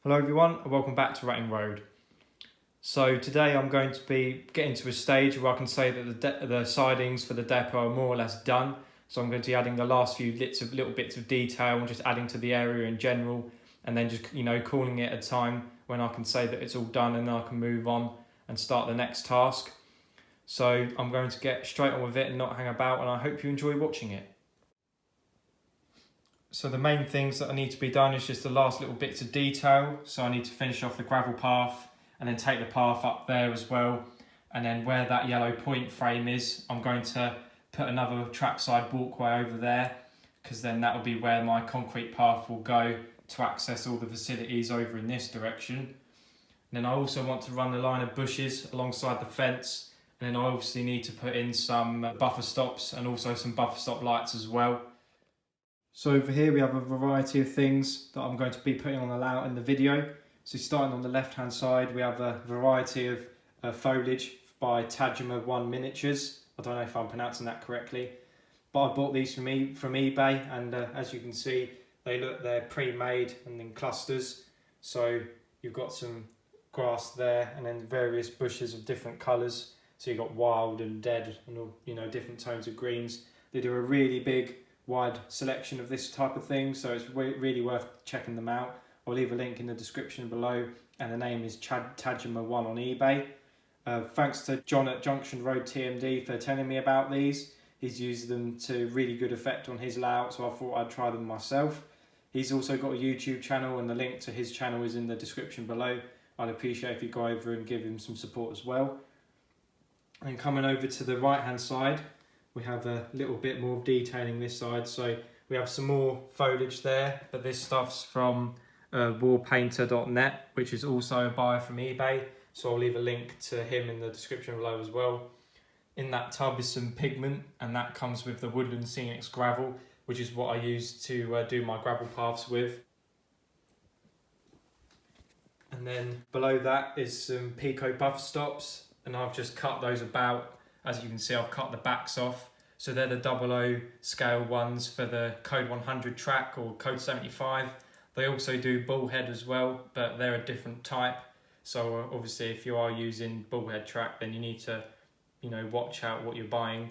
Hello everyone and welcome back to John Road. So today I'm going to be getting to a stage where I can say that the sidings for the depot are more or less done. So I'm going to be adding the last few little bits of detail and just adding to the area in general, and then just calling it a time when I can say that it's all done and then I can move on and start the next task. So I'm going to get straight on with it and not hang about, and I hope you enjoy watching it. So the main things that I need to be done is just the last little bits of detail. So I need to finish off the gravel path and then take the path up there as well. And then where that yellow point frame is, I'm going to put another trackside walkway over there, because then that will be where my concrete path will go to access all the facilities over in this direction. And then I also want to run a line of bushes alongside the fence. And then I obviously need to put in some buffer stops and also some buffer stop lights as well. So over here we have a variety of things that I'm going to be putting on the layout in the video. So starting on the left hand side we have a variety of foliage by Tajima 1 Miniatures. I don't know if I'm pronouncing that correctly, but I bought these from eBay, and as you can see they're pre-made and in clusters. So you've got some grass there and then various bushes of different colours. So you've got wild and dead and all, different tones of greens. They do a really big wide selection of this type of thing, so it's really worth checking them out. I'll leave a link in the description below, and the name is Tajima 1 on eBay. Thanks to John at John Road TMD for telling me about these. He's used them to really good effect on his layout, so I thought I'd try them myself. He's also got a YouTube channel, and the link to his channel is in the description below. I'd appreciate if you go over and give him some support as well. And coming over to the right hand side, we have a little bit more detailing this side. So we have some more foliage there, but this stuff's from Warpainter.net, which is also a buyer from eBay. So I'll leave a link to him in the description below as well. In that tub is some pigment, and that comes with the Woodland Scenics gravel, which is what I use to do my gravel paths with. And then below that is some Pico buffer stops, and I've just cut those about. As you can see, I've cut the backs off. So they're the 00 scale ones for the Code 100 track or Code 75. They also do bullhead as well, but they're a different type. So obviously if you are using bullhead track, then you need to, watch out what you're buying.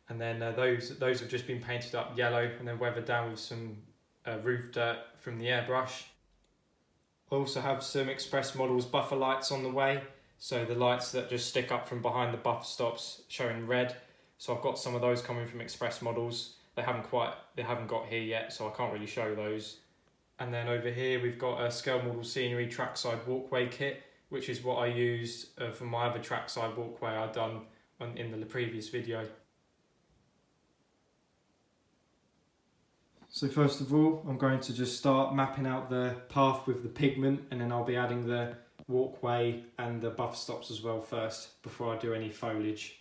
And then those have just been painted up yellow and then weathered down with some roof dirt from the airbrush. I also have some Express Models buffer lights on the way. So the lights that just stick up from behind the buffer stops showing red. So I've got some of those coming from Express Models. They haven't got here yet, so I can't really show those. And then over here we've got a Scale Model Scenery trackside walkway kit, which is what I used for my other trackside walkway I've done in the previous video. So first of all, I'm going to just start mapping out the path with the pigment, and then I'll be adding the walkway and the buffer stops as well first before I do any foliage.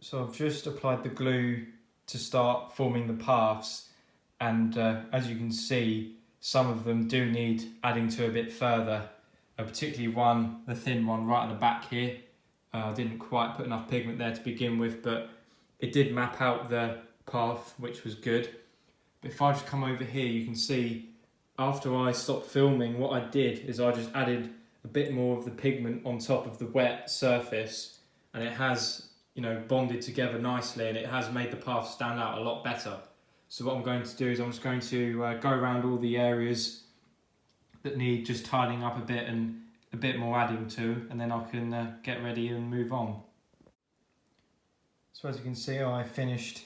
So I've just applied the glue to start forming the paths, and as you can see, some of them do need adding to a bit further, particularly one, the thin one right at the back here. I didn't quite put enough pigment there to begin with, but it did map out the path, which was good. But if I just come over here, you can see after I stopped filming, what I did is I just added a bit more of the pigment on top of the wet surface, and it has, you know, bonded together nicely, and it has made the path stand out a lot better. So what I'm going to do is I'm just going to go around all the areas that need just tidying up a bit and a bit more adding to, and then I can get ready and move on. So as you can see, I finished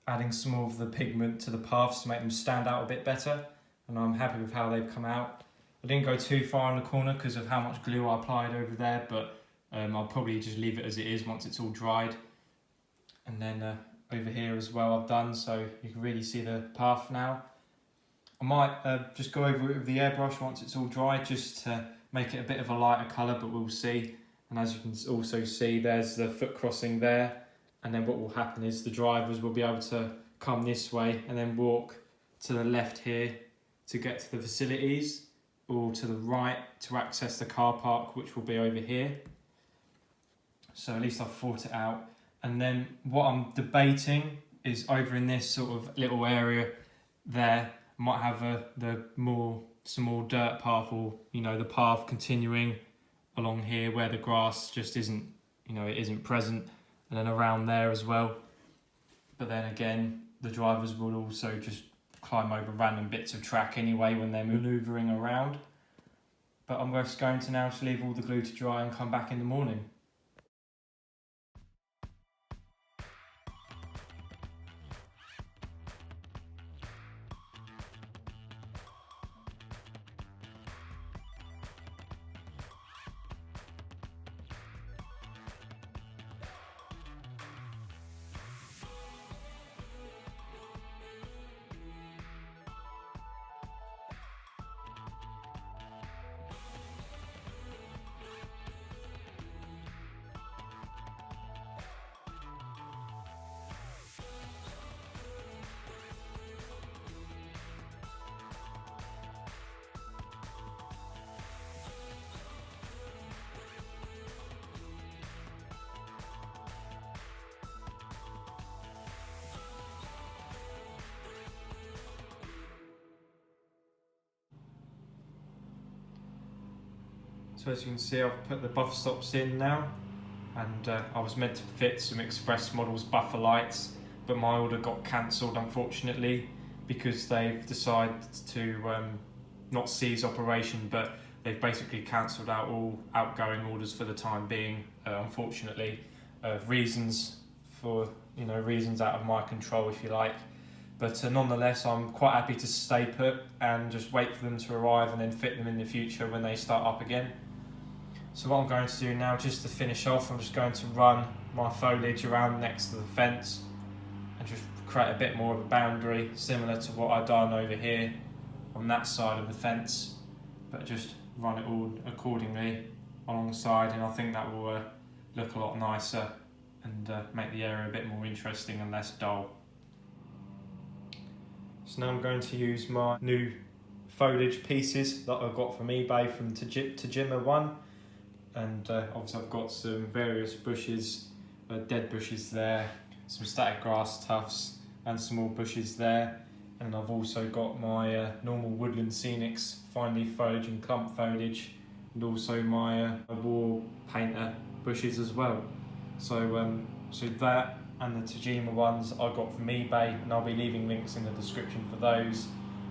adding some more of the pigment to the paths to make them stand out a bit better, and I'm happy with how they've come out. I didn't go too far in the corner because of how much glue I applied over there, but I'll probably just leave it as it is once it's all dried. And then over here as well I've done, so you can really see the path now. I might just go over it with the airbrush once it's all dry, just to make it a bit of a lighter colour, but we'll see. And as you can also see, there's the foot crossing there, and then what will happen is the drivers will be able to come this way and then walk to the left here to get to the facilities, or to the right to access the car park, which will be over here. So at least I've thought it out. And then what I'm debating is over in this sort of little area there, I might have some more dirt path, or, you know, the path continuing along here where the grass just isn't, you know, it isn't present, and then around there as well. But then again, the drivers will also just climb over random bits of track anyway when they're manoeuvring around. But I'm just going to now just leave all the glue to dry and come back in the morning. So as you can see, I've put the buffer stops in now, and I was meant to fit some Express Models buffer lights, but my order got cancelled unfortunately, because they've decided to not cease operation, but they've basically cancelled out all outgoing orders for the time being, unfortunately. Reasons out of my control, if you like. But nonetheless, I'm quite happy to stay put and just wait for them to arrive and then fit them in the future when they start up again. So what I'm going to do now, just to finish off, I'm just going to run my foliage around next to the fence and just create a bit more of a boundary, similar to what I've done over here on that side of the fence, but just run it all accordingly alongside, and I think that will look a lot nicer and make the area a bit more interesting and less dull. So now I'm going to use my new foliage pieces that I got from eBay from Tajima One, and obviously I've got some various bushes, dead bushes there, some static grass tufts and some more bushes there, and I've also got my normal woodland scenics, fine leaf foliage and clump foliage, and also my Warpainter bushes as well. So that and the Tajima ones I got from eBay, and I'll be leaving links in the description for those.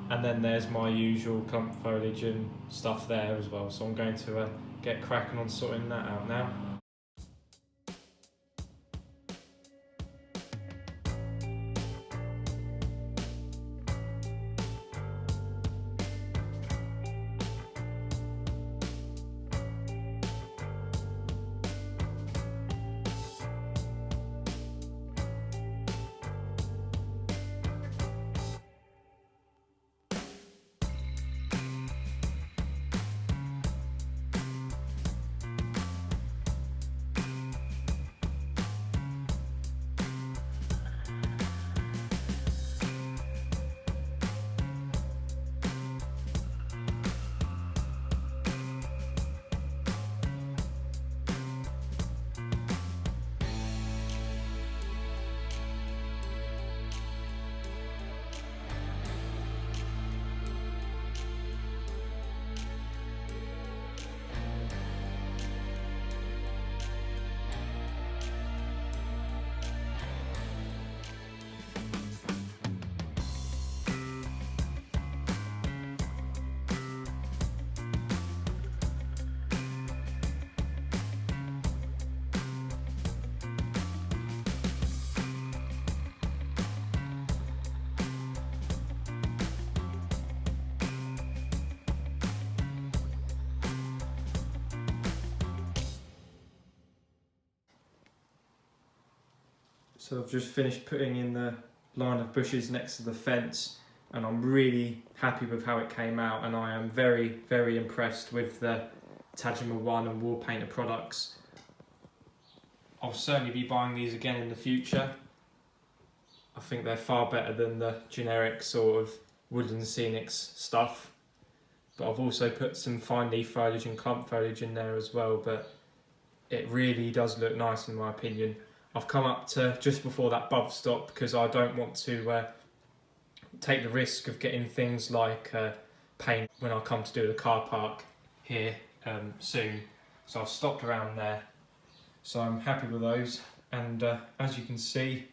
And then there's my usual clump foliage and stuff there as well. So I'm going to get cracking on sorting that out now. So I've just finished putting in the line of bushes next to the fence, and I'm really happy with how it came out, and I am very, very impressed with the Tajima 1 and Warpainter products. I'll certainly be buying these again in the future. I think they're far better than the generic sort of wooden scenics stuff. But I've also put some fine leaf foliage and clump foliage in there as well, but it really does look nice in my opinion. I've come up to just before that buffer stop because I don't want to take the risk of getting things like paint when I come to do the car park here soon. So I've stopped around there. So I'm happy with those, and as you can see,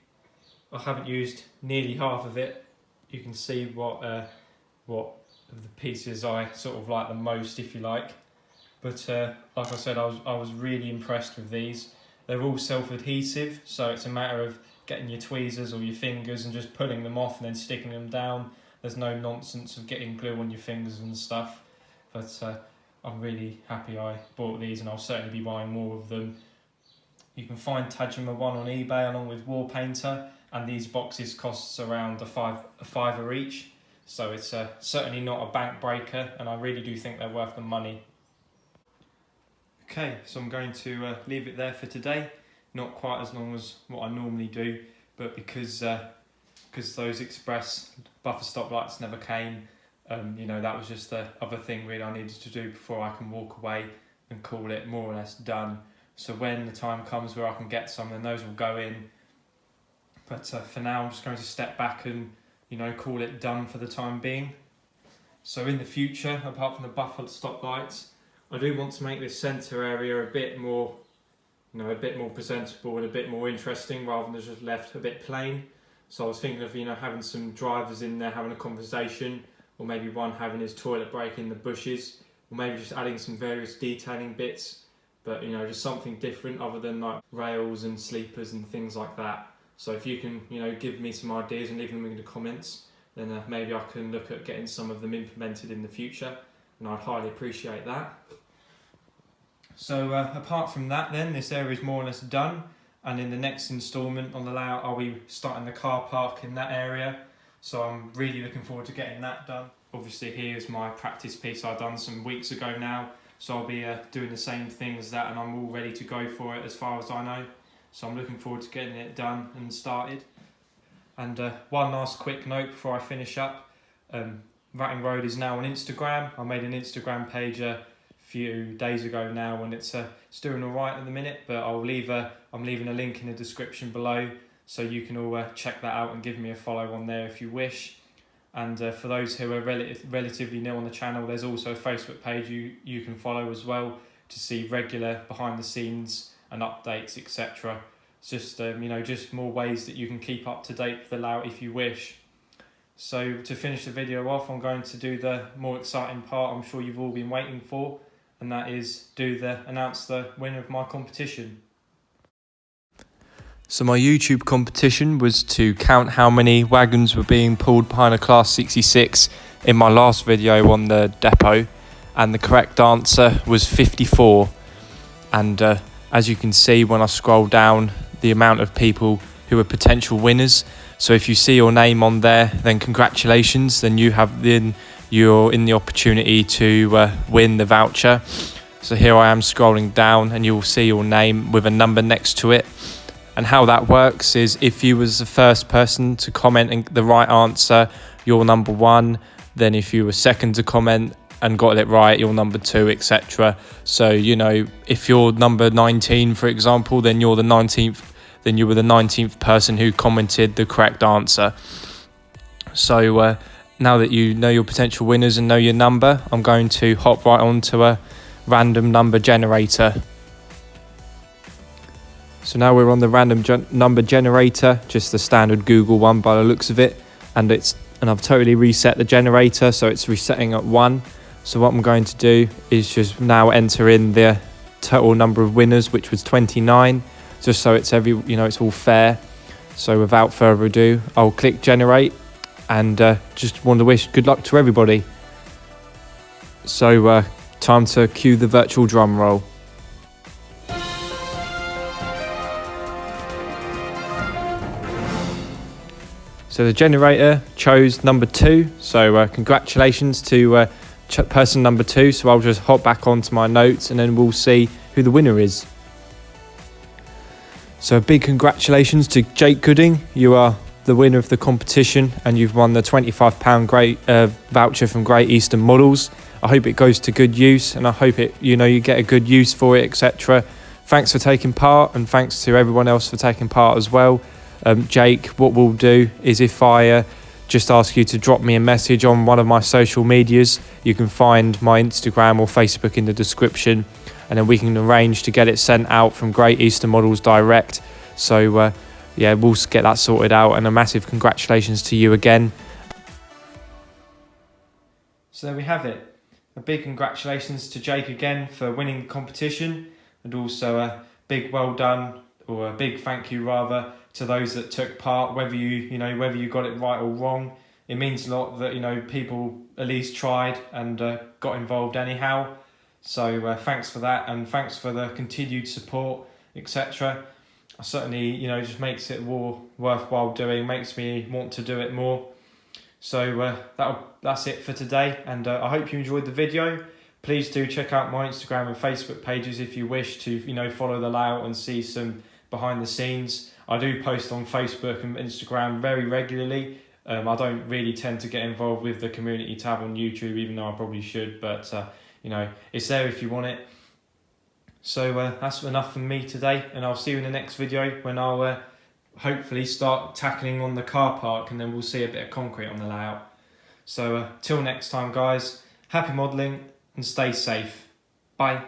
I haven't used nearly half of it. You can see what of the pieces I sort of like the most, if you like. But like I said, I was really impressed with these. They're all self-adhesive, so it's a matter of getting your tweezers or your fingers and just pulling them off and then sticking them down. There's no nonsense of getting glue on your fingers and stuff. But I'm really happy I bought these, and I'll certainly be buying more of them. You can find Tajima 1 on eBay along with Warpainter, and these boxes cost around a fiver each. So it's certainly not a bank breaker, and I really do think they're worth the money. Okay, so I'm going to leave it there for today. Not quite as long as what I normally do, but because those express buffer stop lights never came, you know, that was just the other thing really I needed to do before I can walk away and call it more or less done. So when the time comes where I can get some, then those will go in. But for now, I'm just going to step back and, you know, call it done for the time being. So in the future, apart from the buffer stop lights, I do want to make this centre area a bit more, you know, a bit more presentable and a bit more interesting rather than just left a bit plain. So I was thinking of, you know, having some drivers in there having a conversation, or maybe one having his toilet break in the bushes, or maybe just adding some various detailing bits, but, you know, just something different other than like rails and sleepers and things like that. So if you can, you know, give me some ideas and leave them in the comments, then maybe I can look at getting some of them implemented in the future, and I'd highly appreciate that. So apart from that then, this area is more or less done, and in the next instalment on the layout I'll be starting the car park in that area, so I'm really looking forward to getting that done. Obviously here's my practice piece I've done some weeks ago now, so I'll be doing the same thing as that, and I'm all ready to go for it as far as I know. So I'm looking forward to getting it done and started. And one last quick note before I finish up. Ratting Road is now on Instagram. I made an Instagram page a few days ago now, and it's doing all right at the minute, but I'm leaving a link in the description below, so you can all check that out and give me a follow on there if you wish. And for those who are relatively new on the channel, there's also a Facebook page you can follow as well to see regular behind the scenes and updates, etc. It's just you know, just more ways that you can keep up to date with the layout if you wish. So to finish the video off, I'm going to do the more exciting part I'm sure you've all been waiting for, and that is announce the winner of my competition. So my YouTube competition was to count how many wagons were being pulled behind a Class 66 in my last video on the depot, and the correct answer was 54. And as you can see when I scroll down, the amount of people who are potential winners. So if you see your name on there, then congratulations, then you're in the opportunity to win the voucher. So here I am scrolling down, and you'll see your name with a number next to it. And how that works is, if you was the first person to comment and the right answer, you're number 1. Then if you were second to comment and got it right, you're number 2, etc. So, you know, if you're number 19, for example, then you're the 19th. Then you were the 19th person who commented the correct answer. So now that you know your potential winners and know your number, I'm going to hop right onto a random number generator. So now we're on the random number generator, just the standard Google one by the looks of it, and I've totally reset the generator, so it's resetting at 1. So what I'm going to do is just now enter in the total number of winners, which was 29, just so it's it's all fair. So without further ado, I'll click generate, and just want to wish good luck to everybody. So time to cue the virtual drum roll. So the generator chose number 2. So congratulations to person number 2. So I'll just hop back onto my notes and then we'll see who the winner is. So a big congratulations to Jake Gooding. You are the winner of the competition and you've won the £25 voucher from Great Eastern Models. I hope it goes to good use and I hope you get a good use for it, etc. Thanks for taking part and thanks to everyone else for taking part as well. Jake, what we'll do is if I just ask you to drop me a message on one of my social medias, you can find my Instagram or Facebook in the description, and then we can arrange to get it sent out from Great Eastern Models direct. So yeah, we'll get that sorted out, and a massive congratulations to you again. So there we have it. A big congratulations to Jake again for winning the competition, and also a big well done, or a big thank you rather, to those that took part, whether you got it right or wrong. It means a lot that people at least tried and got involved anyhow. So thanks for that, and thanks for the continued support, etc. Certainly, just makes it more worthwhile doing, makes me want to do it more. So that's it for today, and I hope you enjoyed the video. Please do check out my Instagram and Facebook pages if you wish to follow the layout and see some behind the scenes. I do post on Facebook and Instagram very regularly. I don't really tend to get involved with the community tab on YouTube, even though I probably should, but it's there if you want it. So that's enough from me today, and I'll see you in the next video when I'll hopefully start tackling on the car park, and then we'll see a bit of concrete on the layout. So till next time guys, happy modelling and stay safe. Bye.